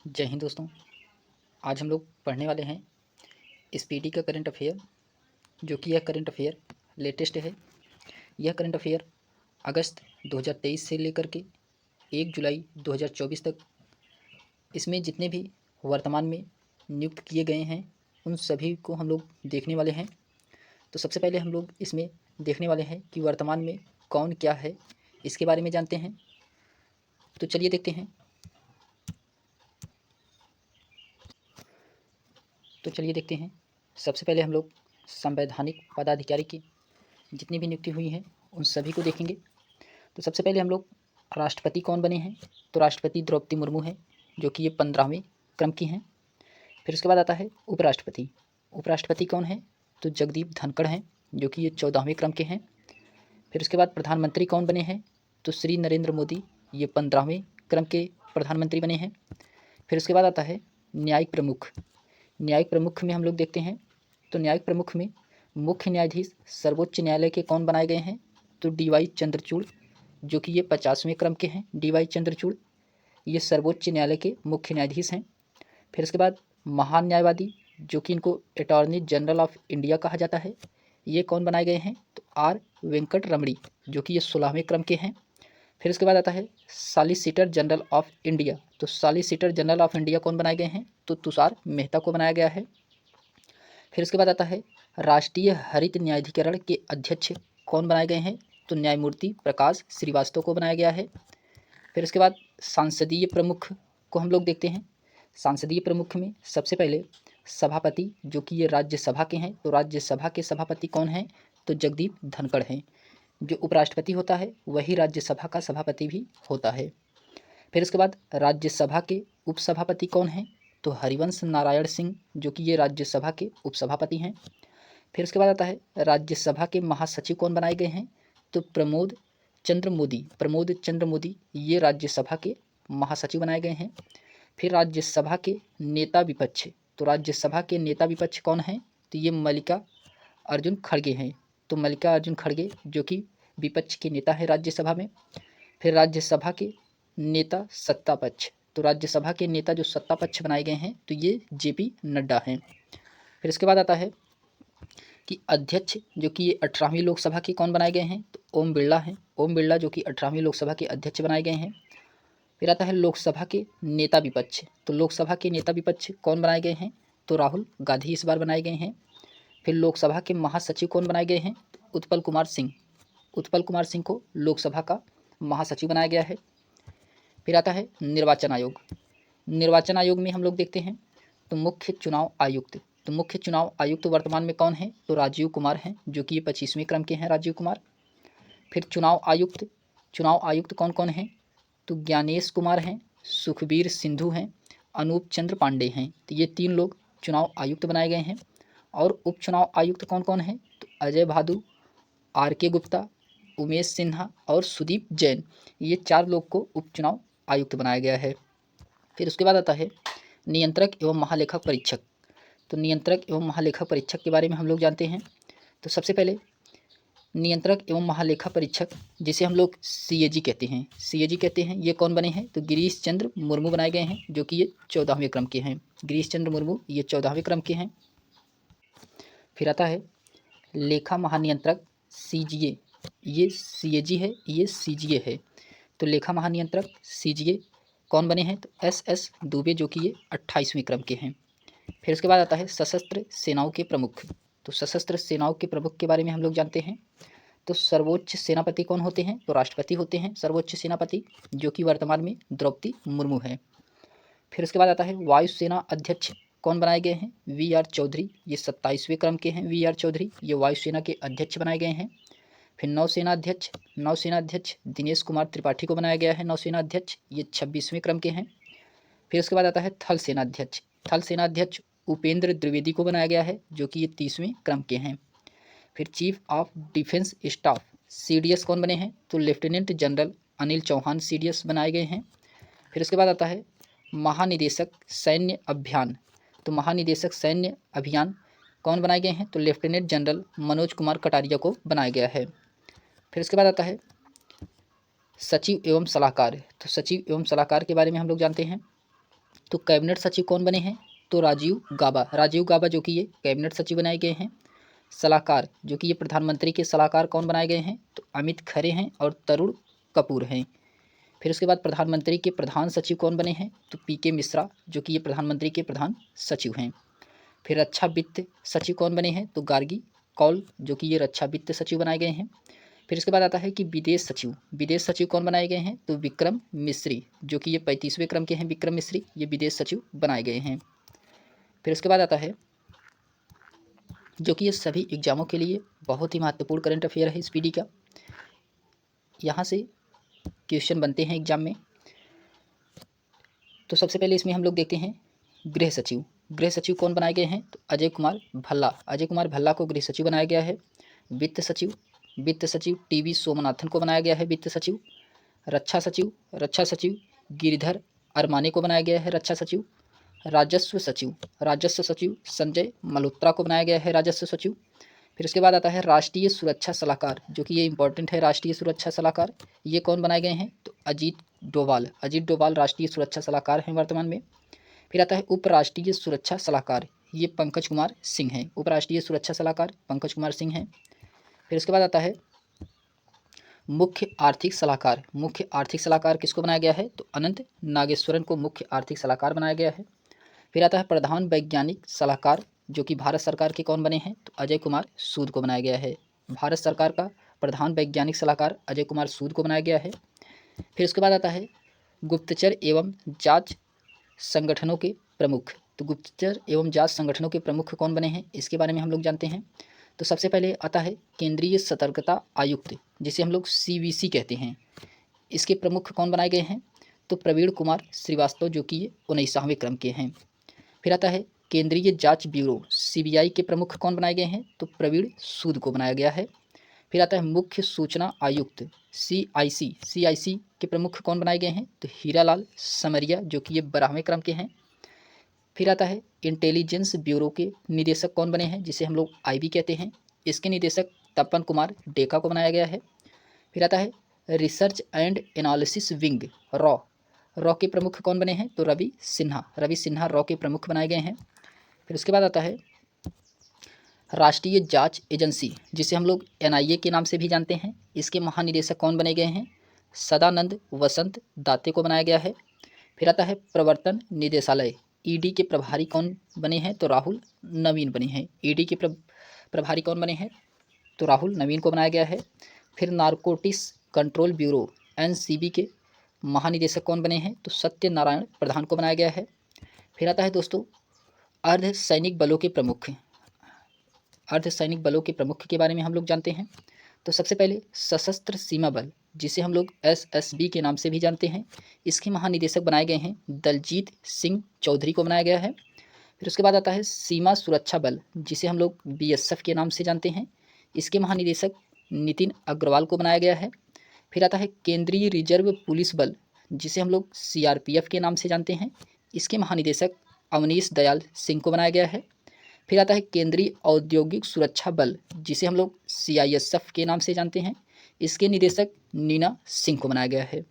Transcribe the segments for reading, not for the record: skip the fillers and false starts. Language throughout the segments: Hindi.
जय हिंद दोस्तों। आज हम लोग पढ़ने वाले हैं स्पीडी का करंट अफेयर, जो कि यह करंट अफेयर लेटेस्ट है। यह करंट अफेयर अगस्त 2023 से लेकर के 1 जुलाई 2024 तक इसमें जितने भी वर्तमान में नियुक्त किए गए हैं उन सभी को हम लोग देखने वाले हैं। तो सबसे पहले हम लोग इसमें देखने वाले हैं कि वर्तमान में कौन क्या है, इसके बारे में जानते हैं। तो चलिए देखते हैं। सबसे पहले हम लोग संवैधानिक पदाधिकारी की जितनी भी नियुक्ति हुई हैं उन सभी को देखेंगे। तो सबसे पहले हम लोग राष्ट्रपति कौन बने हैं, तो राष्ट्रपति द्रौपदी मुर्मू हैं, जो कि ये 15वें क्रम की हैं। फिर उसके बाद आता है उपराष्ट्रपति। उपराष्ट्रपति कौन है, तो जगदीप धनखड़ हैं, जो कि ये 14वें क्रम के हैं। फिर उसके बाद प्रधानमंत्री कौन बने हैं, तो श्री नरेंद्र मोदी, ये 15वें क्रम के प्रधानमंत्री बने हैं। फिर उसके बाद आता है न्यायिक प्रमुख। न्यायिक प्रमुख में हम लोग देखते हैं, तो न्यायिक प्रमुख में मुख्य न्यायाधीश सर्वोच्च न्यायालय के कौन बनाए गए हैं, तो डी.वाई. चंद्रचूड़, जो कि ये 50वें क्रम के हैं। डी.वाई. चंद्रचूड़ ये सर्वोच्च न्यायालय के मुख्य न्यायाधीश हैं। फिर उसके बाद महान न्यायवादी, जो कि इनको अटॉर्नी जनरल ऑफ इंडिया कहा जाता है, ये कौन बनाए गए हैं, तो आर वेंकट रमणी, जो कि ये 16वें क्रम के हैं। फिर उसके बाद आता है सॉलिसिटर जनरल ऑफ इंडिया। तो सॉलिसिटर जनरल ऑफ इंडिया कौन बनाए गए हैं, तो तुषार मेहता को बनाया गया है। फिर उसके बाद आता है राष्ट्रीय हरित न्यायाधिकरण के अध्यक्ष कौन बनाए गए हैं, तो न्यायमूर्ति प्रकाश श्रीवास्तव को बनाया गया है। फिर उसके बाद सांसदीय प्रमुख को हम लोग देखते हैं। सांसदीय प्रमुख में सबसे पहले सभापति, जो कि ये राज्यसभा के हैं, तो राज्यसभा के सभापति कौन हैं, तो जगदीप धनखड़ हैं। जो उपराष्ट्रपति होता है वही राज्यसभा का सभापति भी होता है। फिर उसके बाद राज्यसभा के उपसभापति कौन हैं, तो हरिवंश नारायण सिंह, जो कि ये राज्यसभा के उपसभापति हैं। फिर उसके बाद आता है राज्यसभा के महासचिव कौन बनाए गए हैं, तो प्रमोद चंद्र मोदी ये राज्यसभा के महासचिव बनाए गए हैं। फिर राज्यसभा के नेता विपक्ष, तो राज्यसभा के नेता विपक्ष कौन हैं, तो ये मल्लिका अर्जुन खड़गे हैं। तो मल्लिका अर्जुन खड़गे जो कि विपक्ष के नेता है राज्यसभा में। फिर राज्यसभा के नेता सत्ता पक्ष, तो राज्यसभा के नेता जो सत्ता पक्ष बनाए गए हैं तो ये जेपी नड्डा हैं। फिर इसके बाद आता है कि अध्यक्ष, जो कि ये 18वीं लोकसभा के कौन बनाए गए हैं, तो ओम बिरला हैं। ओम बिरला जो कि 18वीं लोकसभा के अध्यक्ष बनाए गए हैं। फिर आता है लोकसभा के नेता विपक्ष। तो लोकसभा के नेता विपक्ष कौन बनाए गए हैं, तो राहुल गांधी इस बार बनाए गए हैं। फिर लोकसभा के महासचिव कौन बनाए गए हैं, उत्पल कुमार सिंह। उत्पल कुमार सिंह को लोकसभा का महासचिव बनाया गया है। फिर आता है निर्वाचन आयोग। निर्वाचन आयोग में हम लोग देखते हैं तो मुख्य चुनाव आयुक्त। तो मुख्य चुनाव आयुक्त वर्तमान में कौन है, तो राजीव कुमार हैं, जो कि ये 25वें क्रम के हैं, राजीव कुमार। फिर चुनाव आयुक्त कौन कौन हैं, तो ज्ञानेश कुमार हैं, सुखबीर सिंधु हैं, अनूप चंद्र पांडे हैं। तो ये 3 लोग चुनाव आयुक्त बनाए गए हैं। और उपचुनाव आयुक्त कौन कौन हैं, तो अजय भादु, आर.के. गुप्ता, उमेश सिन्हा और सुदीप जैन, ये 4 लोग को उपचुनाव आयुक्त बनाया गया है। फिर उसके बाद आता है नियंत्रक एवं महालेखा परीक्षक। तो नियंत्रक एवं महालेखा परीक्षक के बारे में हम लोग जानते हैं। तो सबसे पहले नियंत्रक एवं महालेखा परीक्षक, जिसे हम लोग सीएजी कहते हैं, ये कौन बने हैं, तो गिरीश चंद्र मुर्मू बनाए गए हैं, जो कि ये 14वें क्रम के हैं। गिरीश चंद्र मुर्मू ये 14वें क्रम के हैं। फिर आता है लेखा महानियंत्रक सीजीए, ये सीएजी है, ये सीजीए है। तो लेखा महानियंत्रक सीजीए कौन बने हैं, तो एस दुबे, जो कि ये 28वें क्रम के हैं। फिर उसके बाद आता है सशस्त्र सेनाओं के प्रमुख। तो सशस्त्र सेनाओं के प्रमुख के बारे में हम लोग जानते हैं। तो सर्वोच्च सेनापति कौन होते हैं, तो राष्ट्रपति होते हैं सर्वोच्च सेनापति, जो कि वर्तमान में द्रौपदी मुर्मू है। फिर उसके बाद आता है वायुसेना अध्यक्ष कौन बनाए गए हैं, वी.आर. चौधरी, ये 27वें क्रम के हैं। वी.आर. चौधरी ये वायुसेना के अध्यक्ष बनाए गए हैं। फिर नौसेना अध्यक्ष दिनेश कुमार त्रिपाठी को बनाया गया है नौसेना अध्यक्ष, ये 26वें क्रम के हैं। फिर उसके बाद आता है थल सेना अध्यक्ष उपेंद्र द्विवेदी को बनाया गया है, जो कि ये 30वें क्रम के हैं। फिर chief of defence staff CDS कौन बने हैं, तो lieutenant general Anil Chauhan CDS बनाए गए हैं। फिर उसके बाद आता है महानिदेशक सैन्य अभियान। तो महानिदेशक सैन्य अभियान कौन बनाए गए हैं, तो लेफ्टिनेंट जनरल मनोज कुमार कटारिया को बनाया गया है। फिर उसके बाद आता है सचिव एवं सलाहकार। तो सचिव एवं सलाहकार के बारे में हम लोग जानते हैं। तो कैबिनेट सचिव कौन बने हैं? तो राजीव गाबा जो कि ये कैबिनेट सचिव बनाए गए हैं। सलाहकार जो कि ये प्रधानमंत्री के सलाहकार कौन बनाए गए हैं? तो अमित खरे हैं और तरुण कपूर हैं। फिर उसके बाद प्रधानमंत्री के प्रधान सचिव कौन बने हैं? तो पीके मिश्रा जो कि ये प्रधानमंत्री के प्रधान सचिव हैं। फिर रक्षा वित्त सचिव कौन बने हैं? तो गार्गी कौल जो कि ये रक्षा वित्त सचिव बनाए गए हैं। फिर इसके बाद आता है कि विदेश सचिव कौन बनाए गए हैं? तो विक्रम मिश्री जो कि ये 35वें क्रम के हैं। विक्रम मिश्री ये विदेश सचिव बनाए गए हैं। फिर उसके बाद आता है जो कि ये सभी एग्जामों के लिए बहुत ही महत्वपूर्ण करंट अफेयर है इस पीडी का। यहाँ से क्वेश्चन बनते हैं एग्जाम में। तो सबसे पहले इसमें हम लोग देखते हैं गृह सचिव कौन बनाए गए हैं? तो अजय कुमार भल्ला को गृह सचिव बनाया गया है। वित्त सचिव टीवी सोमनाथन को बनाया गया है वित्त सचिव। रक्षा सचिव गिरिधर अरमाने को बनाया गया है रक्षा सचिव। राजस्व सचिव संजय मल्होत्रा को बनाया गया है राजस्व सचिव। फिर उसके बाद आता है राष्ट्रीय सुरक्षा सलाहकार जो कि ये इंपॉर्टेंट है। राष्ट्रीय सुरक्षा सलाहकार ये कौन बनाए गए हैं? तो अजीत डोभाल राष्ट्रीय सुरक्षा सलाहकार हैं वर्तमान में। फिर आता है उप राष्ट्रीय सुरक्षा सलाहकार, ये पंकज कुमार सिंह हैं। उप राष्ट्रीय सुरक्षा सलाहकार पंकज कुमार सिंह हैं। फिर उसके बाद आता है मुख्य आर्थिक सलाहकार किसको बनाया गया है? तो अनंत नागेश्वरन को मुख्य आर्थिक सलाहकार बनाया गया है। फिर आता है प्रधान वैज्ञानिक सलाहकार जो कि भारत सरकार के कौन बने हैं? तो अजय कुमार सूद को बनाया गया है। भारत सरकार का प्रधान वैज्ञानिक सलाहकार अजय कुमार सूद को बनाया गया है। फिर उसके बाद आता है गुप्तचर एवं जांच संगठनों के प्रमुख। तो गुप्तचर एवं जांच संगठनों के प्रमुख कौन बने हैं, इसके बारे में हम लोग जानते हैं। तो सबसे पहले आता है केंद्रीय सतर्कता आयुक्त जिसे हम लोग CVC कहते हैं। इसके प्रमुख कौन बनाए गए हैं? तो प्रवीण कुमार श्रीवास्तव जो कि ये 19वें क्रम के हैं। फिर आता है केंद्रीय जांच ब्यूरो CBI के प्रमुख कौन बनाए गए हैं? तो प्रवीण सूद को बनाया गया है। फिर आता है मुख्य सूचना आयुक्त CIC के प्रमुख कौन बनाए गए हैं? तो हीरालाल समरिया जो कि ये 12वें क्रम के हैं। फिर आता है इंटेलिजेंस ब्यूरो के निदेशक कौन बने हैं, जिसे हम लोग IB कहते हैं। इसके निदेशक तपन कुमार डेका को बनाया गया है। फिर आता है research and analysis wing raw के प्रमुख कौन बने हैं? तो रवि सिन्हा रॉ के प्रमुख बनाए गए हैं। फिर उसके बाद आता है राष्ट्रीय जांच एजेंसी जिसे हम लोग NIA के नाम से भी जानते हैं। इसके महानिदेशक कौन बने गए हैं? सदानंद वसंत दाते को बनाया गया है। फिर आता है प्रवर्तन निदेशालय ED के प्रभारी कौन बने हैं? तो राहुल नवीन बने हैं। ED के प्रभारी कौन बने हैं? तो राहुल नवीन को बनाया गया है। फिर नारकोटिक्स कंट्रोल ब्यूरो NCB के महानिदेशक कौन बने हैं? तो सत्यनारायण प्रधान को बनाया गया है। फिर आता है दोस्तों अर्धसैनिक बलों के प्रमुख के बारे में हम लोग जानते हैं। तो सबसे पहले सशस्त्र सीमा बल जिसे हम लोग SSB के नाम से भी जानते हैं, इसके महानिदेशक बनाए गए हैं दलजीत सिंह चौधरी को बनाया गया है। फिर उसके बाद आता है सीमा सुरक्षा बल जिसे हम लोग BSF के नाम से जानते हैं, इसके महानिदेशक नितिन अग्रवाल को बनाया गया है। फिर आता है केंद्रीय रिजर्व पुलिस बल जिसे हम लोग CRPF के नाम से जानते हैं, इसके महानिदेशक अवनीश दयाल सिंह को बनाया गया है। फिर आता है केंद्रीय औद्योगिक सुरक्षा बल जिसे हम लोग CISF के नाम से जानते हैं, इसके निदेशक नीना सिंह को बनाया गया है।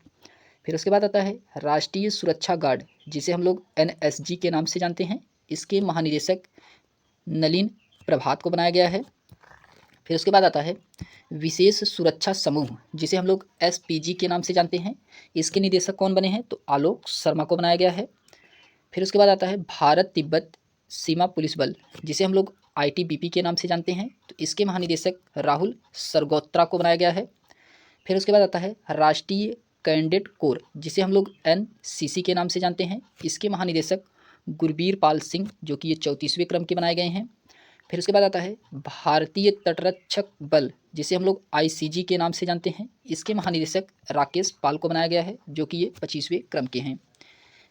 फिर उसके बाद आता है राष्ट्रीय सुरक्षा गार्ड जिसे हम लोग NSG के नाम से जानते हैं, इसके महानिदेशक नलिन प्रभात को बनाया गया है। फिर उसके बाद आता है विशेष सुरक्षा समूह जिसे हम लोग SPG के नाम से जानते हैं, इसके निदेशक कौन बने हैं? तो आलोक शर्मा को बनाया गया है। फिर उसके बाद आता है भारत तिब्बत सीमा पुलिस बल जिसे हम लोग ITBP के नाम से जानते हैं, तो इसके महानिदेशक राहुल सरगोत्रा को बनाया गया है। फिर उसके बाद आता है राष्ट्रीय कैडेट कोर जिसे हम लोग NCC के नाम से जानते हैं, इसके महानिदेशक गुरबीर पाल सिंह जो कि ये 34वें क्रम के बनाए गए हैं। फिर उसके बाद आता है भारतीय तटरक्षक बल जिसे हम लोग ICG के नाम से जानते हैं, इसके महानिदेशक राकेश पाल को बनाया गया है जो कि ये 25वें क्रम के हैं।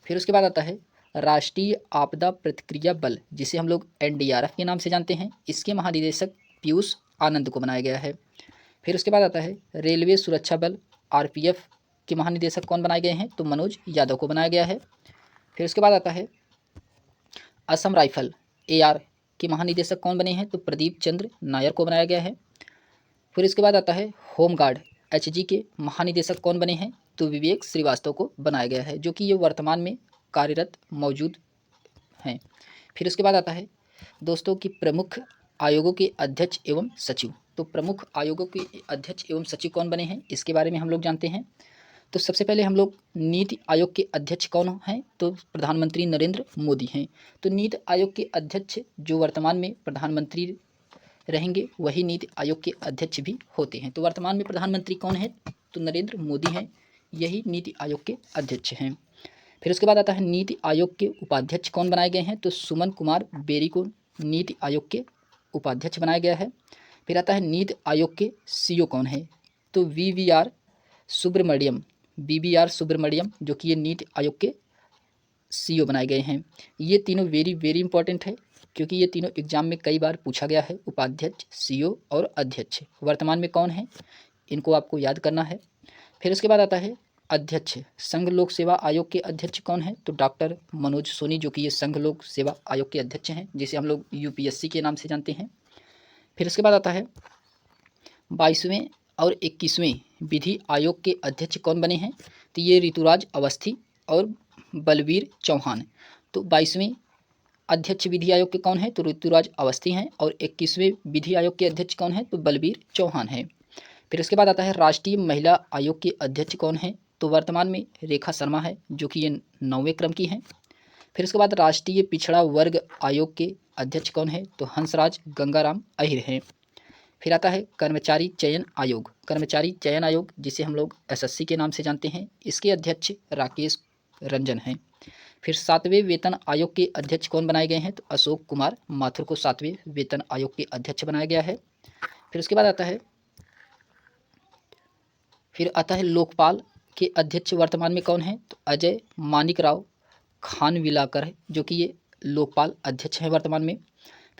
फिर उसके बाद आता है राष्ट्रीय आपदा प्रतिक्रिया बल जिसे हम लोग NDRF के नाम से जानते हैं, इसके महानिदेशक पीयूष आनंद को बनाया गया है। फिर उसके बाद आता है रेलवे सुरक्षा बल RPF के महानिदेशक कौन बनाए गए हैं? तो मनोज यादव को बनाया गया है। फिर उसके बाद आता है असम राइफल AR के महानिदेशक कौन बने हैं? तो प्रदीप चंद्र नायर को बनाया गया है। फिर इसके बाद आता है होमगार्ड HG के महानिदेशक कौन बने हैं? तो विवेक श्रीवास्तव को बनाया गया है जो कि ये वर्तमान में कार्यरत मौजूद हैं। फिर उसके बाद आता है दोस्तों कि प्रमुख आयोगों के अध्यक्ष एवं सचिव। तो प्रमुख आयोगों के अध्यक्ष एवं सचिव कौन बने हैं, इसके बारे में हम लोग जानते हैं। तो सबसे पहले हम लोग नीति आयोग के अध्यक्ष कौन हैं, तो प्रधानमंत्री नरेंद्र मोदी हैं। तो नीति आयोग के अध्यक्ष जो वर्तमान में प्रधानमंत्री रहेंगे वही नीति आयोग के अध्यक्ष भी होते हैं। तो वर्तमान में प्रधानमंत्री कौन है, तो नरेंद्र मोदी हैं, यही नीति आयोग के अध्यक्ष हैं। फिर उसके बाद आता है नीति आयोग के उपाध्यक्ष कौन बनाए गए हैं, तो सुमन कुमार बेरी को नीति आयोग के उपाध्यक्ष बनाया गया है। फिर आता है नीति आयोग के सीईओ कौन है, तो वीवीआर सुब्रमण्यम जो कि ये नीति आयोग के सीईओ बनाए गए हैं। ये तीनों वेरी वेरी इंपॉर्टेंट है क्योंकि ये तीनों एग्जाम में कई बार पूछा गया है, उपाध्यक्ष, सीईओ और अध्यक्ष वर्तमान में कौन है, इनको आपको याद करना है। फिर उसके बाद आता है अध्यक्ष, संघ लोक सेवा आयोग के अध्यक्ष कौन है, तो डॉक्टर मनोज सोनी जो कि ये संघ लोक सेवा आयोग के अध्यक्ष हैं, जिसे हम लोग यूपीएससी के नाम से जानते हैं। फिर उसके बाद आता है 22वें और 21वें विधि आयोग के अध्यक्ष कौन बने हैं, तो ये ऋतुराज अवस्थी और बलवीर चौहान। तो 22वें अध्यक्ष विधि आयोग के कौन है, तो ऋतुराज अवस्थी हैं, और 21वें विधि आयोग के अध्यक्ष कौन है, तो बलवीर चौहान है। फिर उसके बाद आता है राष्ट्रीय महिला आयोग के अध्यक्ष कौन है, तो वर्तमान में रेखा शर्मा है जो कि ये 9वें क्रम की हैं। फिर उसके बाद राष्ट्रीय पिछड़ा वर्ग आयोग के अध्यक्ष कौन है, तो हंसराज गंगाराम अहिर हैं। फिर आता है कर्मचारी चयन आयोग जिसे हम लोग एसएससी के नाम से जानते हैं, इसके अध्यक्ष राकेश रंजन हैं। फिर 7वें वेतन आयोग के अध्यक्ष कौन बनाए गए हैं, तो अशोक कुमार माथुर को 7वें वेतन आयोग के अध्यक्ष बनाया गया है। फिर उसके बाद आता है लोकपाल के अध्यक्ष वर्तमान में कौन है, तो अजय मानिक राव खानविलाकर है जो कि ये लोकपाल अध्यक्ष हैं वर्तमान में।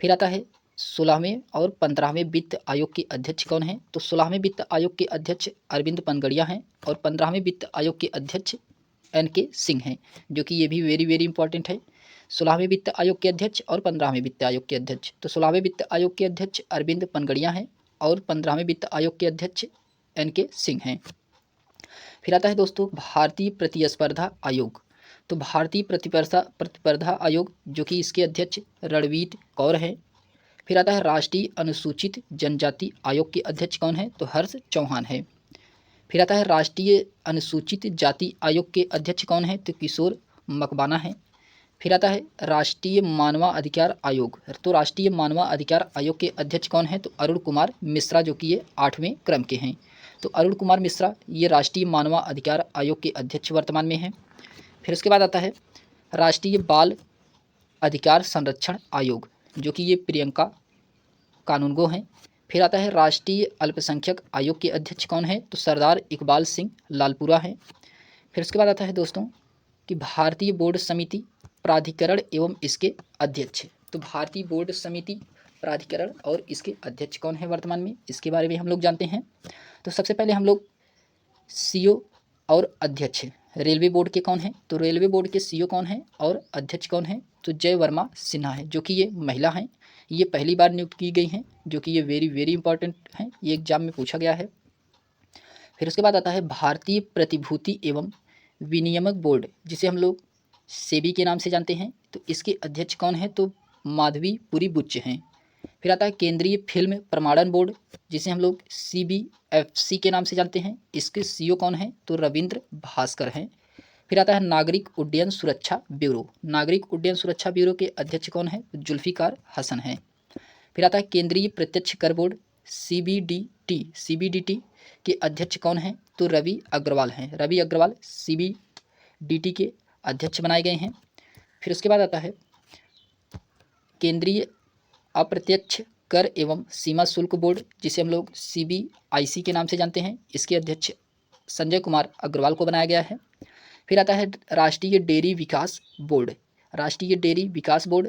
फिर आता है 16वें और 15वें वित्त आयोग के अध्यक्ष कौन हैं, तो 16वें वित्त आयोग के अध्यक्ष अरविंद पनगड़िया हैं और 15वें वित्त आयोग के अध्यक्ष NK सिंह हैं जो कि ये भी वेरी वेरी इंपॉर्टेंट है। 16वें वित्त आयोग के अध्यक्ष और 15वें वित्त आयोग के अध्यक्ष, तो 16वें वित्त आयोग के अध्यक्ष अरविंद पनगड़िया हैं और 15वें वित्त आयोग के अध्यक्ष NK सिंह हैं। फिर आता है दोस्तों भारतीय प्रतिस्पर्धा आयोग। तो भारतीय प्रतिस्पर्धा आयोग जो कि इसके अध्यक्ष रणवीर कौर हैं। फिर आता है राष्ट्रीय अनुसूचित जनजाति आयोग के अध्यक्ष कौन है, तो हर्ष चौहान है। फिर आता है राष्ट्रीय अनुसूचित जाति आयोग के अध्यक्ष कौन है, तो किशोर मकबाना है। फिर आता है राष्ट्रीय मानवाधिकार आयोग। तो राष्ट्रीय मानवाधिकार आयोग के अध्यक्ष कौन है, तो अरुण कुमार मिश्रा जो कि ये 8वें क्रम के हैं। तो अरुण कुमार मिश्रा ये राष्ट्रीय मानवाधिकार आयोग के अध्यक्ष वर्तमान में हैं। फिर उसके बाद आता है राष्ट्रीय बाल अधिकार संरक्षण आयोग जो कि ये प्रियंका कानूनगो हैं। फिर आता है राष्ट्रीय अल्पसंख्यक आयोग के अध्यक्ष कौन है, तो सरदार इकबाल सिंह लालपुरा हैं। फिर उसके बाद आता है दोस्तों कि भारतीय बोर्ड समिति प्राधिकरण एवं इसके अध्यक्ष। तो भारतीय बोर्ड समिति प्राधिकरण और इसके अध्यक्ष कौन है वर्तमान में, इसके बारे में हम लोग जानते हैं। तो सबसे पहले हम लोग सीईओ और अध्यक्ष रेलवे बोर्ड के कौन हैं, तो रेलवे बोर्ड के सीईओ कौन हैं और अध्यक्ष कौन है, तो जय वर्मा सिन्हा है जो कि ये महिला हैं, ये पहली बार नियुक्त की गई हैं जो कि ये वेरी वेरी इंपॉर्टेंट हैं, ये एग्जाम में पूछा गया है। फिर उसके बाद आता है भारतीय प्रतिभूति एवं विनियामक बोर्ड जिसे हम लोग सेबी के नाम से जानते हैं, तो इसके अध्यक्ष कौन है, तो माधवी पुरी बुच्च हैं। फिर आता है केंद्रीय फिल्म प्रमाणन बोर्ड जिसे हम लोग CBFC के नाम से जानते हैं, इसके सीईओ कौन है, तो रविंद्र भास्कर हैं। फिर आता है नागरिक उड्डयन सुरक्षा ब्यूरो। नागरिक उड्डयन सुरक्षा ब्यूरो के अध्यक्ष कौन है, तो जुल्फिकार हसन हैं। फिर आता है केंद्रीय प्रत्यक्ष कर बोर्ड CBDT के अध्यक्ष कौन हैं, तो रवि अग्रवाल हैं। रवि अग्रवाल CBDT के अध्यक्ष बनाए गए हैं। फिर उसके बाद आता है केंद्रीय अप्रत्यक्ष कर एवं सीमा शुल्क बोर्ड जिसे हम लोग CBIC के नाम से जानते हैं, इसके अध्यक्ष संजय कुमार अग्रवाल को बनाया गया है। फिर आता है राष्ट्रीय डेयरी विकास बोर्ड। राष्ट्रीय डेयरी विकास बोर्ड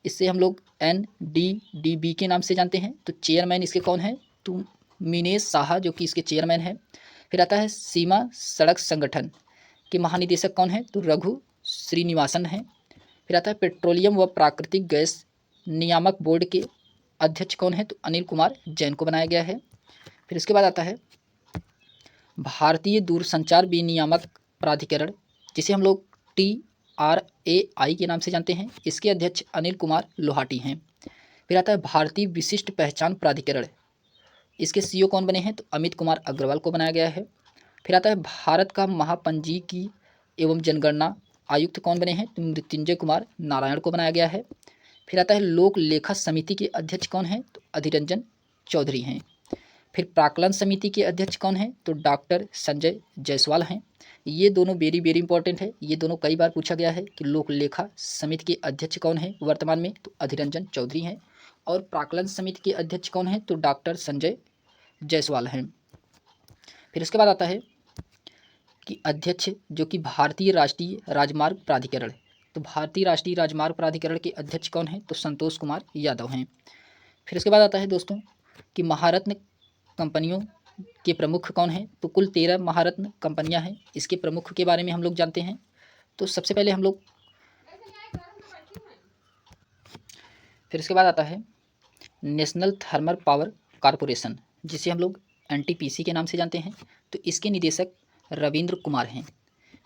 इससे हम लोग NDDB के नाम से जानते हैं, तो चेयरमैन इसके कौन है, तो मिनेश साहा जो कि इसके चेयरमैन है। फिर आता है सीमा सड़क संगठन के महानिदेशक कौन है, तो रघु श्रीनिवासन हैं। फिर आता है पेट्रोलियम व प्राकृतिक गैस नियामक बोर्ड के अध्यक्ष कौन है, तो अनिल कुमार जैन को बनाया गया है। फिर इसके बाद आता है भारतीय दूरसंचार विनियामक प्राधिकरण जिसे हम लोग RAI के नाम से जानते हैं, इसके अध्यक्ष अनिल कुमार लोहाटी हैं। फिर आता है भारतीय विशिष्ट पहचान प्राधिकरण, इसके CEO कौन बने हैं? तो अमित कुमार अग्रवाल को बनाया गया है। फिर आता है भारत का महापंजीकी एवं जनगणना आयुक्त कौन बने हैं? तो मृत्युंजय कुमार नारायण को बनाया गया है। फिर आता है लोक लेखा समिति के अध्यक्ष कौन हैं? तो अधीर रंजन चौधरी हैं। फिर प्राक्कलन समिति के अध्यक्ष कौन हैं? तो डॉक्टर संजय जायसवाल हैं। ये दोनों वेरी वेरी इंपॉर्टेंट है, ये दोनों कई बार पूछा गया है कि लोक लेखा समिति के अध्यक्ष कौन है वर्तमान में? तो अधीर रंजन चौधरी हैं। और प्राक्कलन समिति के अध्यक्ष कौन है? तो डॉक्टर संजय जायसवाल हैं। फिर उसके बाद आता है कि अध्यक्ष जो कि भारतीय राष्ट्रीय राजमार्ग प्राधिकरण, तो भारतीय राष्ट्रीय राजमार्ग प्राधिकरण के अध्यक्ष कौन हैं? तो संतोष कुमार यादव हैं। फिर उसके बाद आता है दोस्तों कि महारत्न कंपनियों के प्रमुख कौन हैं? तो कुल 13 महारत्न कंपनियां हैं, इसके प्रमुख के बारे में हम लोग जानते हैं। तो सबसे पहले हम लोग, फिर उसके बाद आता है नेशनल थर्मल पावर कॉरपोरेशन, जिसे हम लोग NTPC के नाम से जानते हैं। तो इसके निदेशक रविंद्र कुमार हैं।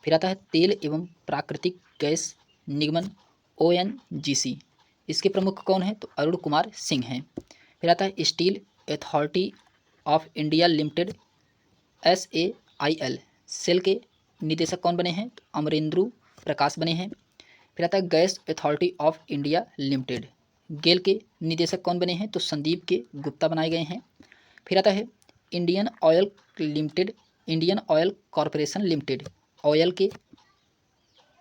फिर आता है तेल एवं प्राकृतिक गैस निगमन ONGC, इसके प्रमुख कौन हैं? तो अरुण कुमार सिंह हैं। फिर आता है steel authority of India limited SAIL, SAIL के निदेशक कौन बने हैं? तो अमरेंद्र प्रकाश बने हैं। फिर आता है gas authority of India limited, GAIL के निदेशक कौन बने हैं? तो संदीप के गुप्ता बनाए गए हैं। फिर आता है Indian oil limited, Indian oil corporation limited, oil के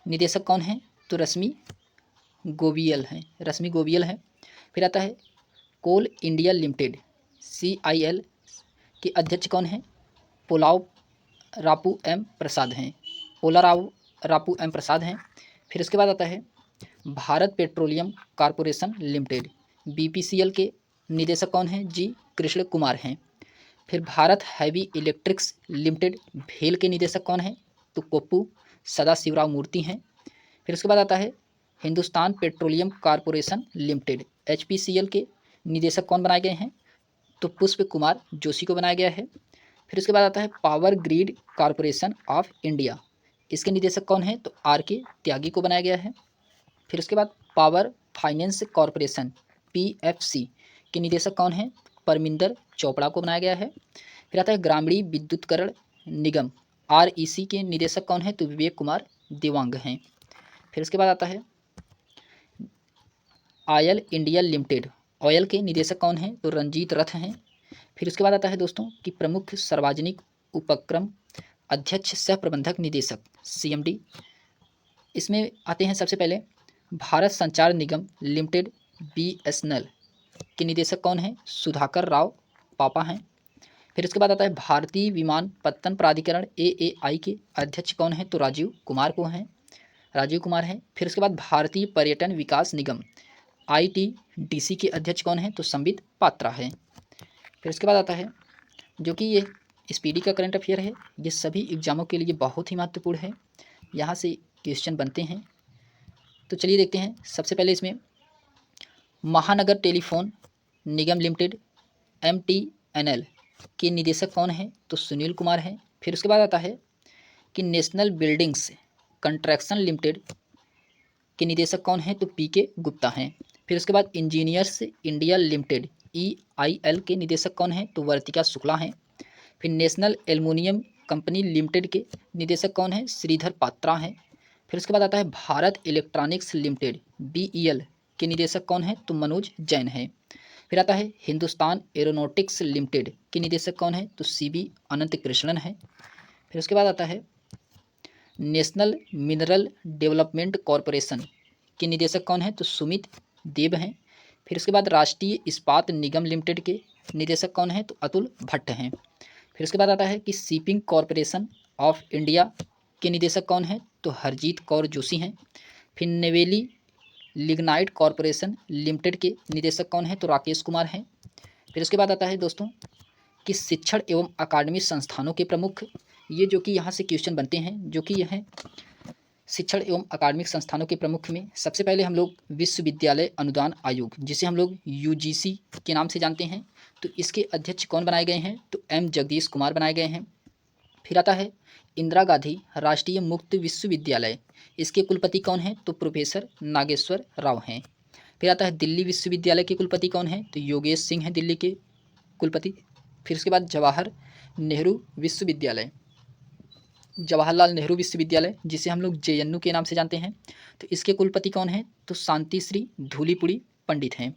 निदेशक कौन हैं? तो रश्मि गोवियल हैं। फिर आता है कोल इंडिया लिमिटेड CIL के अध्यक्ष कौन हैं? पोलाव रापू एम प्रसाद हैं। रापू एम प्रसाद हैं। फिर उसके बाद आता है Bharat petroleum corporation limited BPCL के निदेशक कौन हैं? जी कृष्ण कुमार हैं। फिर भारत हैवी इलेक्ट्रिक्स लिमिटेड भेल के निदेशक कौन हैं? तो कोप्पू सदाशिवराव मूर्ति हैं। फिर उसके बाद आता है Hindustan petroleum corporation limited HPCL के निदेशक कौन बनाए गए हैं? तो पुष्प कुमार जोशी को बनाया गया है। फिर उसके बाद आता है power grid corporation of India, इसके निदेशक कौन हैं? तो RK त्यागी को बनाया गया है। फिर उसके बाद पावर फाइनेंस कॉरपोरेशन PFC के निदेशक कौन हैं? परमिंदर चोपड़ा को बनाया गया है। फिर आता है ग्रामीण विद्युतकरण निगम REC के निदेशक कौन हैं? तो विवेक कुमार देवांग हैं। फिर उसके बाद आता है ऑयल इंडिया लिमिटेड, ऑयल के निदेशक कौन हैं? तो रंजीत रथ हैं। फिर उसके बाद आता है दोस्तों कि प्रमुख सार्वजनिक उपक्रम अध्यक्ष सह प्रबंधक निदेशक CMD, इसमें आते हैं सबसे पहले भारत संचार निगम लिमिटेड BSNL के निदेशक कौन हैं? सुधाकर राव पापा हैं। फिर उसके बाद आता है भारतीय विमानपत्तन प्राधिकरण AAI के अध्यक्ष कौन हैं? तो राजीव कुमार हैं। फिर उसके बाद भारतीय पर्यटन विकास निगम ITDC के अध्यक्ष कौन हैं? तो संबित पात्रा है। फिर उसके बाद आता है जो कि ये स्पीडी का करंट अफेयर है, ये सभी एग्जामों के लिए बहुत ही महत्वपूर्ण है, यहाँ से क्वेश्चन बनते हैं। तो चलिए देखते हैं। सबसे पहले इसमें महानगर टेलीफोन निगम लिमिटेड MTNL के निदेशक कौन हैं? तो सुनील कुमार हैं। फिर उसके बाद आता है कि नेशनल बिल्डिंग्स कंस्ट्रक्शन लिमिटेड के निदेशक कौन हैं? तो PK गुप्ता हैं। फिर उसके बाद इंजीनियर्स इंडिया लिमिटेड EIL के निदेशक कौन हैं? तो वर्तिका शुक्ला हैं। फिर नेशनल एल्युमिनियम कंपनी लिमिटेड के निदेशक कौन हैं? श्रीधर पात्रा हैं। फिर उसके बाद आता है भारत इलेक्ट्रॉनिक्स लिमिटेड BEL के निदेशक कौन हैं? तो मनोज जैन हैं। फिर आता है हिंदुस्तान एरोनॉटिक्स लिमिटेड के निदेशक कौन हैं? तो CB अनंत कृष्णन है। फिर उसके बाद आता है नेशनल मिनरल डेवलपमेंट कॉरपोरेशन के निदेशक कौन हैं? तो सुमित देव हैं। फिर उसके बाद राष्ट्रीय इस्पात निगम लिमिटेड के निदेशक कौन हैं? तो अतुल भट्ट हैं। फिर उसके बाद आता है कि शिपिंग कॉरपोरेशन ऑफ इंडिया के निदेशक कौन हैं? तो हरजीत कौर जोशी हैं। फिर नेवेली लिग्नाइट कॉरपोरेशन लिमिटेड के निदेशक कौन हैं? तो राकेश कुमार हैं। फिर उसके बाद आता है दोस्तों कि शिक्षण एवं अकादमिक संस्थानों के प्रमुख, ये जो कि यहाँ से क्वेश्चन बनते हैं, जो कि यह है शिक्षण एवं अकादमिक संस्थानों के प्रमुख में सबसे पहले हम लोग विश्वविद्यालय अनुदान आयोग, जिसे हम लोग UGC के नाम से जानते हैं, तो इसके अध्यक्ष कौन बनाए गए हैं? तो M जगदीश कुमार बनाए गए हैं। फिर आता है इंदिरा गांधी राष्ट्रीय मुक्त विश्वविद्यालय, इसके कुलपति कौन हैं? तो प्रोफेसर नागेश्वर राव हैं। फिर आता है दिल्ली विश्वविद्यालय के कुलपति कौन हैं? तो योगेश सिंह हैं दिल्ली के कुलपति। फिर उसके बाद जवाहर नेहरू विश्वविद्यालय, जवाहरलाल नेहरू विश्वविद्यालय जिसे हम लोग JNU के नाम से जानते हैं, तो इसके कुलपति कौन हैं? तो शांति श्री धूलीपुड़ी पंडित हैं।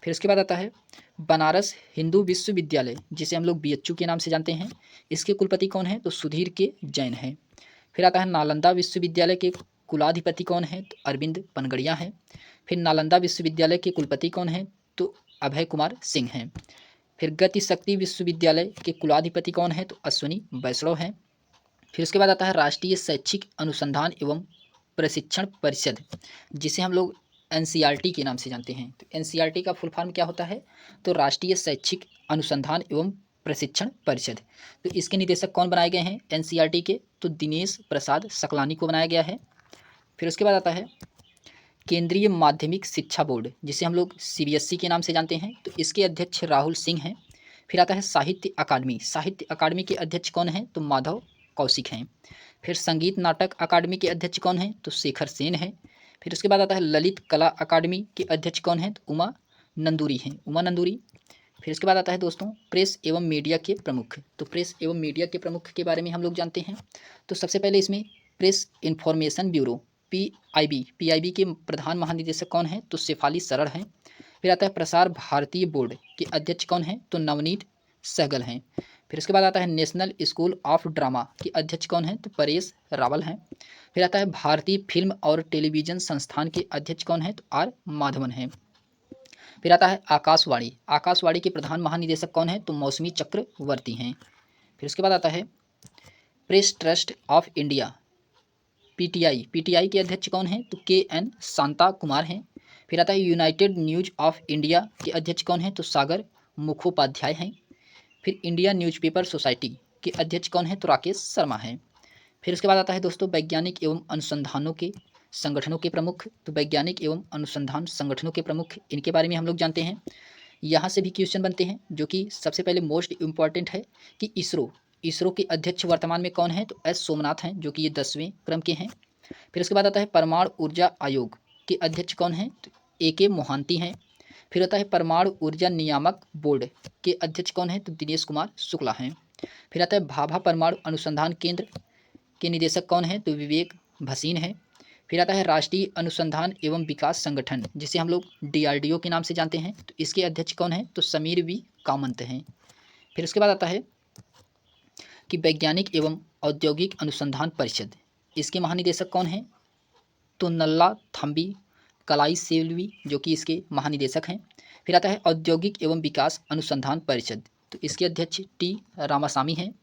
फिर उसके बाद आता है बनारस हिंदू विश्वविद्यालय जिसे हम लोग BHU के नाम से जानते हैं, इसके कुलपति कौन हैं? तो सुधीर के जैन हैं। फिर आता है नालंदा विश्वविद्यालय के कुलाधिपति कौन हैं? तो अरविंद पनगड़िया हैं। फिर नालंदा विश्वविद्यालय के कुलपति कौन हैं? तो अभय कुमार सिंह हैं। फिर गति शक्ति विश्वविद्यालय के कुलाधिपति कौन हैं? तो अश्विनी वैष्णव हैं। फिर उसके बाद आता है राष्ट्रीय शैक्षिक अनुसंधान एवं प्रशिक्षण परिषद जिसे हम लोग NCERT के नाम से जानते हैं। तो NCERT का फुल फॉर्म क्या होता है? तो राष्ट्रीय शैक्षिक अनुसंधान एवं प्रशिक्षण परिषद। तो इसके निदेशक कौन बनाए गए हैं NCERT के? तो दिनेश प्रसाद सकलानी को बनाया गया है। फिर उसके बाद आता है केंद्रीय माध्यमिक शिक्षा बोर्ड जिसे हम लोग CBSE के नाम से जानते हैं, तो इसके अध्यक्ष राहुल सिंह हैं। फिर आता है साहित्य अकादमी, साहित्य अकादमी के अध्यक्ष कौन हैं? तो माधव कौशिक हैं। फिर संगीत नाटक अकादमी के अध्यक्ष कौन हैं? तो शेखर सेन हैं। फिर उसके बाद आता है ललित कला अकादमी के अध्यक्ष कौन हैं? तो उमा नंदूरी हैं, उमा नंदूरी। फिर उसके बाद आता है दोस्तों प्रेस एवं मीडिया के प्रमुख। तो प्रेस एवं मीडिया के प्रमुख के बारे में हम लोग जानते हैं। तो सबसे पहले इसमें प्रेस इन्फॉर्मेशन ब्यूरो PIB के प्रधान महानिदेशक कौन हैं? तो शेफाली सरड़ हैं। फिर आता है प्रसार भारतीय बोर्ड के अध्यक्ष कौन हैं? तो नवनीत सहगल हैं। फिर उसके बाद आता है नेशनल स्कूल ऑफ ड्रामा के अध्यक्ष कौन हैं? तो परेश रावल हैं। फिर आता है भारतीय फिल्म और टेलीविज़न संस्थान के अध्यक्ष कौन हैं? तो R माधवन हैं। फिर आता है आकाशवाणी, आकाशवाणी के प्रधान महानिदेशक कौन हैं? तो मौसमी चक्रवर्ती हैं। फिर उसके बाद आता है press trust of India PTI के अध्यक्ष कौन हैं? तो KN शांता कुमार हैं। फिर आता है यूनाइटेड न्यूज ऑफ इंडिया के अध्यक्ष कौन हैं? तो सागर मुखोपाध्याय हैं। फिर इंडिया न्यूज़पेपर सोसाइटी के अध्यक्ष कौन हैं? तो राकेश शर्मा हैं। फिर उसके बाद आता है दोस्तों वैज्ञानिक एवं अनुसंधानों के संगठनों के प्रमुख। तो वैज्ञानिक एवं अनुसंधान संगठनों के प्रमुख, इनके बारे में हम लोग जानते हैं। यहाँ से भी क्वेश्चन बनते हैं, जो कि सबसे पहले मोस्ट इम्पॉर्टेंट है कि इसरो के अध्यक्ष वर्तमान में कौन है? तो S सोमनाथ हैं, जो कि ये 10वें क्रम के हैं। फिर उसके बाद आता है परमाणु ऊर्जा आयोग के अध्यक्ष कौन हैं? तो AK मोहांती हैं। फिर आता है परमाणु ऊर्जा नियामक बोर्ड के अध्यक्ष कौन हैं? तो दिनेश कुमार शुक्ला हैं। फिर आता है भाभा परमाणु अनुसंधान केंद्र के निदेशक कौन हैं? तो विवेक भसीन हैं। फिर आता है राष्ट्रीय अनुसंधान एवं विकास संगठन जिसे हम लोग DRDO के नाम से जानते हैं, तो इसके अध्यक्ष कौन हैं? तो समीर V कामंत हैं। फिर उसके बाद आता है कि वैज्ञानिक एवं औद्योगिक अनुसंधान परिषद, इसके महानिदेशक कौन हैं? तो नल्ला थम्बी कलाई सेल्वी, जो कि इसके महानिदेशक हैं। फिर आता है औद्योगिक एवं विकास अनुसंधान परिषद, तो इसके अध्यक्ष T रामासामी हैं।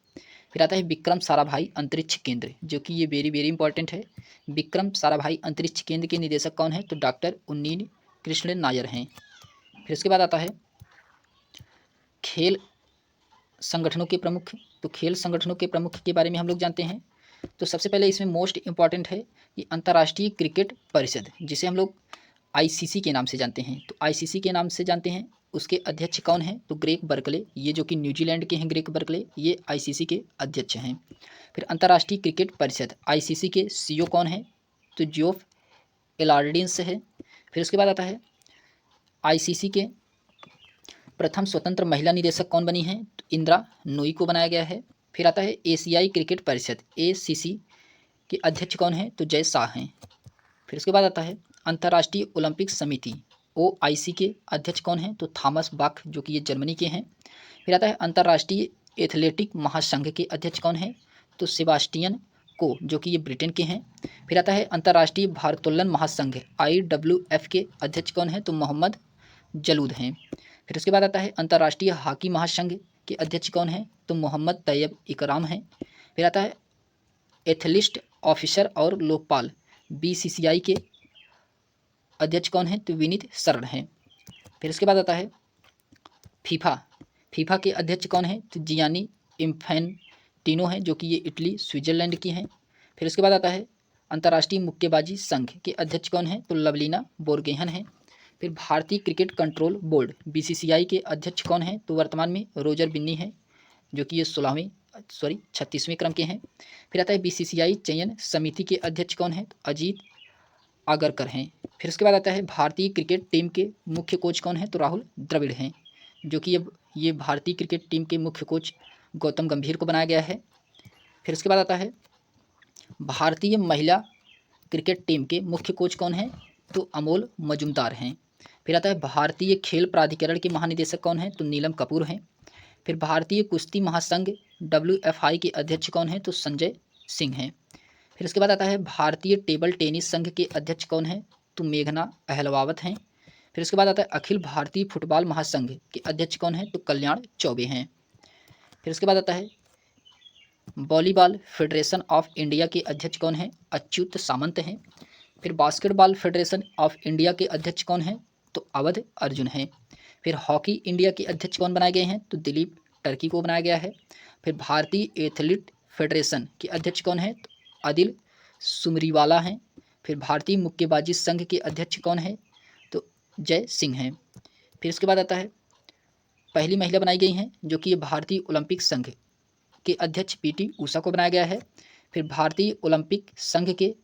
फिर आता है विक्रम साराभाई अंतरिक्ष केंद्र, जो कि ये वेरी वेरी इंपॉर्टेंट है। विक्रम साराभाई अंतरिक्ष केंद्र के निदेशक कौन है? तो डॉक्टर उन्नील कृष्ण नायर हैं। फिर उसके बाद आता है खेल संगठनों के प्रमुख। तो खेल संगठनों के प्रमुख के बारे में हम लोग जानते हैं। तो सबसे पहले इसमें मोस्ट इम्पॉर्टेंट है कि अंतर्राष्ट्रीय क्रिकेट परिषद जिसे हम लोग ICC के नाम से जानते हैं। तो ICC के नाम से जानते हैं, उसके अध्यक्ष कौन हैं? तो ग्रेग बर्कले, ये जो कि न्यूजीलैंड के हैं, ग्रेग बर्कले, ये ICC के अध्यक्ष हैं। फिर अंतर्राष्ट्रीय क्रिकेट परिषद ICC के CEO कौन हैं? तो जियोफ एलार्डिंस है। फिर उसके बाद आता है ICC के प्रथम स्वतंत्र महिला निदेशक कौन बनी हैं? तो इंदिरा नूई को बनाया गया है। फिर आता है एशियाई क्रिकेट परिषद ACC के अध्यक्ष कौन हैं? तो जय शाह हैं। फिर उसके बाद आता है अंतर्राष्ट्रीय ओलंपिक समिति OIC के अध्यक्ष कौन हैं? तो थॉमस बाख, जो कि ये जर्मनी के हैं। फिर आता है अंतर्राष्ट्रीय एथलेटिक महासंघ के अध्यक्ष कौन हैं? तो सेबास्टियन को, जो कि ये ब्रिटेन के हैं। फिर आता है अंतर्राष्ट्रीय भारोत्तोलन महासंघ IWF के अध्यक्ष कौन हैं? तो मोहम्मद जलूद हैं। फिर उसके बाद आता है अंतर्राष्ट्रीय हॉकी महासंघ के अध्यक्ष कौन हैं? तो मोहम्मद तैयब इकराम हैं। फिर आता है एथलीट ऑफिसर और लोकपाल BCCI के अध्यक्ष कौन हैं? तो विनीत शरण हैं। फिर उसके बाद आता है फीफा के अध्यक्ष कौन हैं? तो जियानी इन्फेंटिनो हैं, जो कि ये इटली स्विट्जरलैंड की हैं। फिर उसके बाद आता है अंतर्राष्ट्रीय मुक्केबाजी संघ के अध्यक्ष कौन हैं? तो लवलीना बोरगोहेन हैं। फिर भारतीय क्रिकेट कंट्रोल बोर्ड BCCI के अध्यक्ष कौन हैं? तो वर्तमान में रोजर बिन्नी हैं, जो कि ये 16वें 36वें क्रम के हैं। फिर आता है बीसीसीआई चयन समिति के अध्यक्ष कौन है, तो अजीत आगरकर हैं। फिर उसके बाद आता है भारतीय क्रिकेट टीम के मुख्य कोच कौन है, तो राहुल द्रविड़ हैं, जो कि अब ये भारतीय क्रिकेट टीम के मुख्य कोच गौतम गंभीर को बनाया गया है। फिर उसके बाद आता है भारतीय महिला क्रिकेट टीम के मुख्य कोच कौन है, तो अमोल मजुमदार हैं। फिर आता है भारतीय खेल प्राधिकरण के महानिदेशक कौन है, तो नीलम कपूर हैं। फिर भारतीय कुश्ती महासंघ WFI के अध्यक्ष कौन है, तो संजय सिंह हैं। फिर उसके बाद आता है भारतीय टेबल टेनिस संघ के अध्यक्ष कौन है, तो मेघना अहलवावत हैं। फिर उसके बाद आता है अखिल भारतीय फुटबॉल महासंघ के अध्यक्ष कौन है, तो कल्याण चौबे हैं। फिर उसके बाद आता है वॉलीबॉल फेडरेशन ऑफ इंडिया के अध्यक्ष कौन है, अच्युत सामंत हैं। फिर बास्केटबॉल फेडरेशन ऑफ इंडिया के अध्यक्ष कौन है, तो अवध अर्जुन हैं। फिर हॉकी इंडिया के अध्यक्ष कौन बनाए गए हैं, तो दिलीप टर्की को बनाया गया है। फिर भारतीय एथलीट फेडरेशन के अध्यक्ष कौन है, तो आदिल सुमरीवाला हैं। फिर भारतीय मुक्केबाजी संघ के अध्यक्ष कौन है, तो जय सिंह हैं। फिर उसके बाद आता है पहली महिला बनाई गई हैं, जो कि ये भारतीय ओलंपिक संघ के अध्यक्ष PT ऊषा को बनाया गया है। फिर भारतीय ओलंपिक संघ के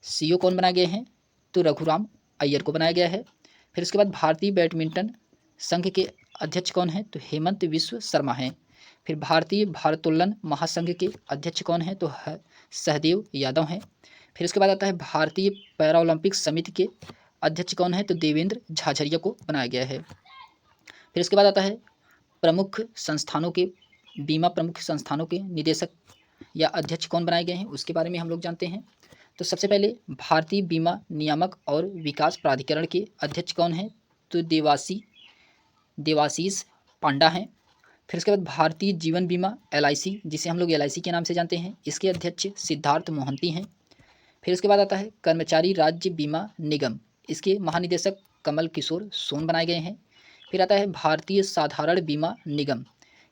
CEO कौन बनाए गए हैं, तो रघुराम अय्यर को बनाया गया है। फिर उसके बाद भारतीय बैडमिंटन संघ के अध्यक्ष कौन है, तो हेमंत विश्व शर्मा हैं। फिर भारतीय भारोत्तोलन महासंघ के अध्यक्ष कौन है, तो सहदेव यादव हैं। फिर उसके बाद आता है भारतीय पैरा ओलंपिक समिति के अध्यक्ष कौन है, तो देवेंद्र झाझरिया को बनाया गया है। फिर उसके बाद आता है प्रमुख संस्थानों के बीमा प्रमुख संस्थानों के निदेशक या अध्यक्ष कौन बनाए गए हैं, उसके बारे में हम लोग जानते हैं। तो सबसे पहले भारतीय बीमा नियामक और विकास प्राधिकरण के अध्यक्ष कौन हैं, तो देवाशीष पांडा हैं। फिर उसके बाद भारतीय जीवन बीमा LIC, जिसे हम लोग LIC के नाम से जानते हैं, इसके अध्यक्ष सिद्धार्थ मोहंती हैं। फिर उसके बाद आता है कर्मचारी राज्य बीमा निगम, इसके महानिदेशक कमल किशोर सोन बनाए गए हैं। फिर आता है भारतीय साधारण बीमा निगम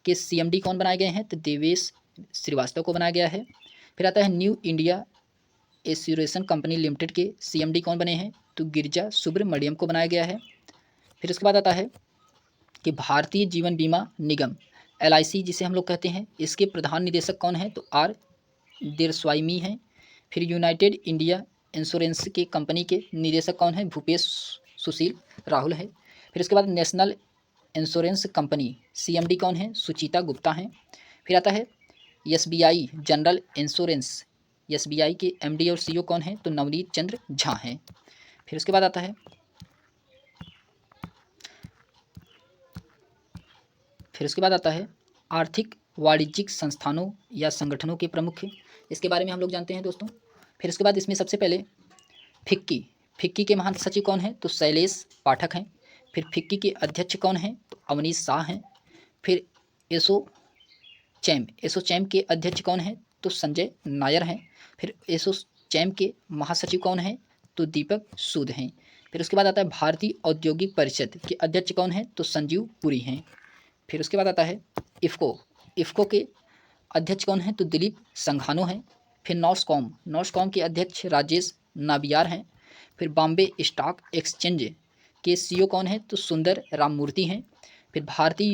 के CMD कौन बनाए गए हैं, तो देवेश श्रीवास्तव को बनाया गया है। फिर आता है न्यू इंडिया एस्यूरेशन कंपनी लिमिटेड के CMD कौन बने हैं, तो गिरिजा सुब्रमण्यम को बनाया गया है। फिर उसके बाद आता है कि भारतीय जीवन बीमा निगम LIC, जिसे हम लोग कहते हैं, इसके प्रधान निदेशक कौन है, तो R देरस्वामी हैं। फिर यूनाइटेड इंडिया इंश्योरेंस के कंपनी के निदेशक कौन है, भूपेश सुशील राहुल है। फिर उसके बाद नेशनल इंश्योरेंस कंपनी CMD कौन है, सुचिता गुप्ता हैं। फिर आता है SBI जनरल इंश्योरेंस, SBI के MD और CEO कौन है, तो नवनीत चंद्र झा हैं। फिर उसके बाद आता है आर्थिक वाणिज्यिक संस्थानों या संगठनों के प्रमुख, इसके बारे में हम लोग जानते हैं दोस्तों। फिर उसके बाद इसमें सबसे पहले फिक्की के महासचिव कौन है, तो शैलेश पाठक हैं। फिर फिक्की के अध्यक्ष कौन हैं, तो अवनीश शाह हैं। फिर एसोचैम के अध्यक्ष कौन हैं, तो संजय नायर हैं। फिर एसोचैम के महासचिव कौन हैं, तो दीपक सूद हैं। फिर उसके बाद आता है भारतीय औद्योगिक परिषद के अध्यक्ष कौन हैं, तो संजीव पुरी हैं। फिर उसके बाद आता है इफ़को के अध्यक्ष कौन हैं, तो दिलीप संघानो हैं। फिर नॉस्कॉम के अध्यक्ष राजेश नाबियार हैं। फिर बॉम्बे स्टॉक एक्सचेंज के CEO कौन है, तो सुंदर राममूर्ति हैं। फिर भारतीय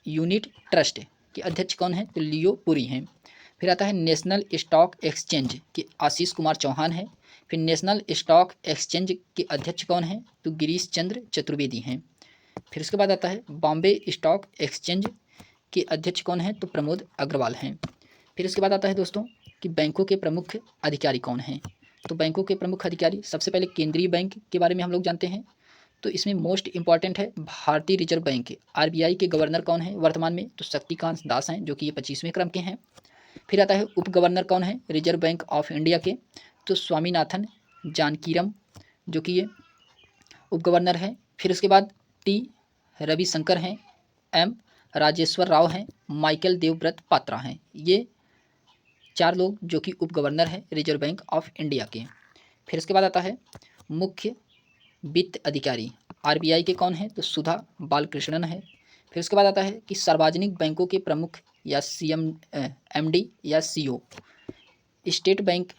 यूनिट ट्रस्ट के अध्यक्ष कौन है, तो लियो पुरी हैं। फिर आता है नेशनल स्टॉक एक्सचेंज के आशीष कुमार चौहान हैं। फिर नेशनल स्टॉक एक्सचेंज के अध्यक्ष कौन हैं, तो गिरीश चंद्र चतुर्वेदी हैं। फिर उसके बाद आता है बॉम्बे स्टॉक एक्सचेंज के अध्यक्ष कौन हैं, तो प्रमोद अग्रवाल हैं। फिर उसके बाद आता है दोस्तों कि बैंकों के प्रमुख अधिकारी कौन हैं। तो बैंकों के प्रमुख अधिकारी सबसे पहले केंद्रीय बैंक के बारे में हम लोग जानते हैं। तो इसमें मोस्ट इंपॉर्टेंट है भारतीय रिजर्व बैंक RBI के गवर्नर कौन है वर्तमान में, तो शक्तिकांत दास हैं, जो कि ये 25वें क्रम के हैं। फिर आता है उप गवर्नर कौन है रिजर्व बैंक ऑफ इंडिया के, तो स्वामीनाथन जानकीरम, जो कि ये उप गवर्नर हैं। फिर उसके बाद T रविशंकर हैं, M राजेश्वर राव हैं, माइकल देवव्रत पात्रा हैं। ये 4 लोग जो कि उप गवर्नर हैं रिजर्व बैंक ऑफ इंडिया के। फिर उसके बाद आता है मुख्य वित्त अधिकारी RBI के कौन है, तो सुधा बालकृष्णन है। फिर उसके बाद आता है कि सार्वजनिक बैंकों के प्रमुख या MD या CEO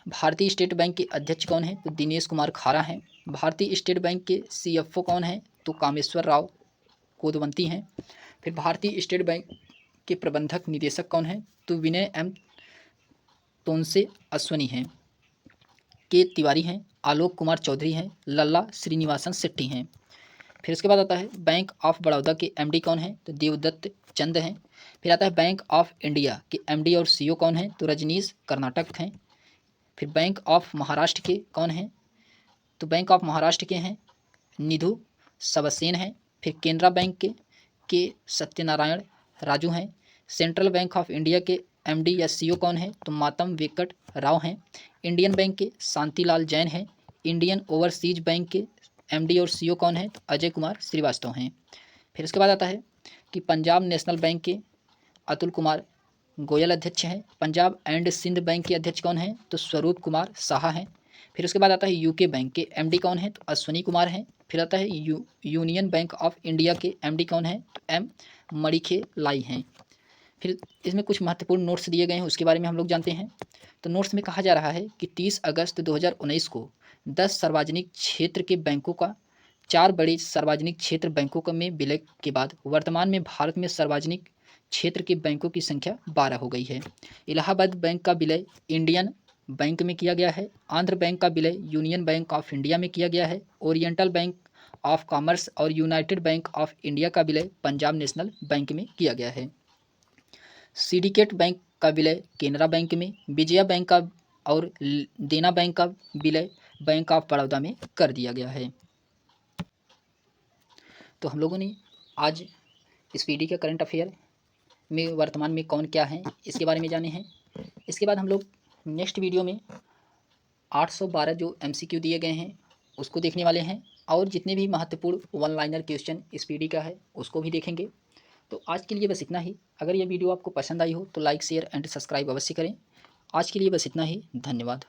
भारतीय स्टेट बैंक के अध्यक्ष कौन है, तो दिनेश कुमार खारा हैं। भारतीय स्टेट बैंक के CFO कौन है, तो कामेश्वर राव कोदवंती हैं। फिर भारतीय स्टेट बैंक के प्रबंधक निदेशक कौन हैं? तो विनय एम तोनसे अश्वनी हैं। के तिवारी हैं, आलोक कुमार चौधरी हैं, लल्ला श्रीनिवासन शेट्टी हैं। फिर उसके बाद आता है बैंक ऑफ बड़ौदा के एमडी कौन हैं? तो देवदत्त चंद हैं। फिर आता है बैंक ऑफ इंडिया के एमडी और सीईओ कौन हैं? तो रजनीश कर्नाटक हैं। फिर बैंक ऑफ महाराष्ट्र के कौन हैं? तो बैंक ऑफ महाराष्ट्र के हैं निधु सबसेन हैं। फिर केनरा बैंक के सत्यनारायण राजू हैं। सेंट्रल बैंक ऑफ इंडिया के एमडी या सीईओ कौन है? तो मातम वेंकट राव हैं। इंडियन बैंक के शांतिलाल जैन हैं। इंडियन ओवरसीज बैंक के एमडी और सीईओ कौन है? तो अजय कुमार श्रीवास्तव हैं। फिर उसके बाद आता है कि पंजाब नेशनल बैंक के अतुल कुमार गोयल अध्यक्ष हैं। पंजाब एंड सिंध बैंक के अध्यक्ष कौन हैं? तो स्वरूप कुमार साहा हैं। फिर उसके बाद आता है यूके बैंक के एमडी कौन है? तो अश्वनी कुमार हैं। फिर आता है यूनियन बैंक ऑफ इंडिया के एमडी कौन है? तो एम मणिखे लाई हैं। फिर इसमें कुछ महत्वपूर्ण नोट्स दिए गए हैं, उसके बारे में हम लोग जानते हैं। तो नोट्स में कहा जा रहा है कि 30 अगस्त 2019 को 10 सार्वजनिक क्षेत्र के बैंकों का 4 बड़े सार्वजनिक क्षेत्र बैंकों में विलय के बाद वर्तमान में भारत में सार्वजनिक क्षेत्र के बैंकों की संख्या 12 हो गई है। इलाहाबाद बैंक का विलय इंडियन बैंक में किया गया है। आंध्र बैंक का विलय यूनियन बैंक ऑफ इंडिया में किया गया है। ओरिएंटल बैंक ऑफ कॉमर्स और यूनाइटेड बैंक ऑफ इंडिया का विलय पंजाब नेशनल बैंक में किया गया है। सिंडिकेट बैंक का विलय केनरा बैंक में, विजया बैंक का और देना बैंक का विलय बैंक ऑफ बड़ौदा में कर दिया गया है। तो हम लोगों ने आज इस पीडी के करंट अफेयर में वर्तमान में कौन क्या है इसके बारे में जाने हैं। इसके बाद हम लोग नेक्स्ट वीडियो में 812 जो एमसीक्यू दिए गए हैं उसको देखने वाले हैं, और जितने भी महत्वपूर्ण वन लाइनर क्वेश्चन इस पीडी का है उसको भी देखेंगे। तो आज के लिए बस इतना ही। अगर ये वीडियो आपको पसंद आई हो तो लाइक शेयर एंड सब्सक्राइब अवश्य करें। आज के लिए बस इतना ही। धन्यवाद।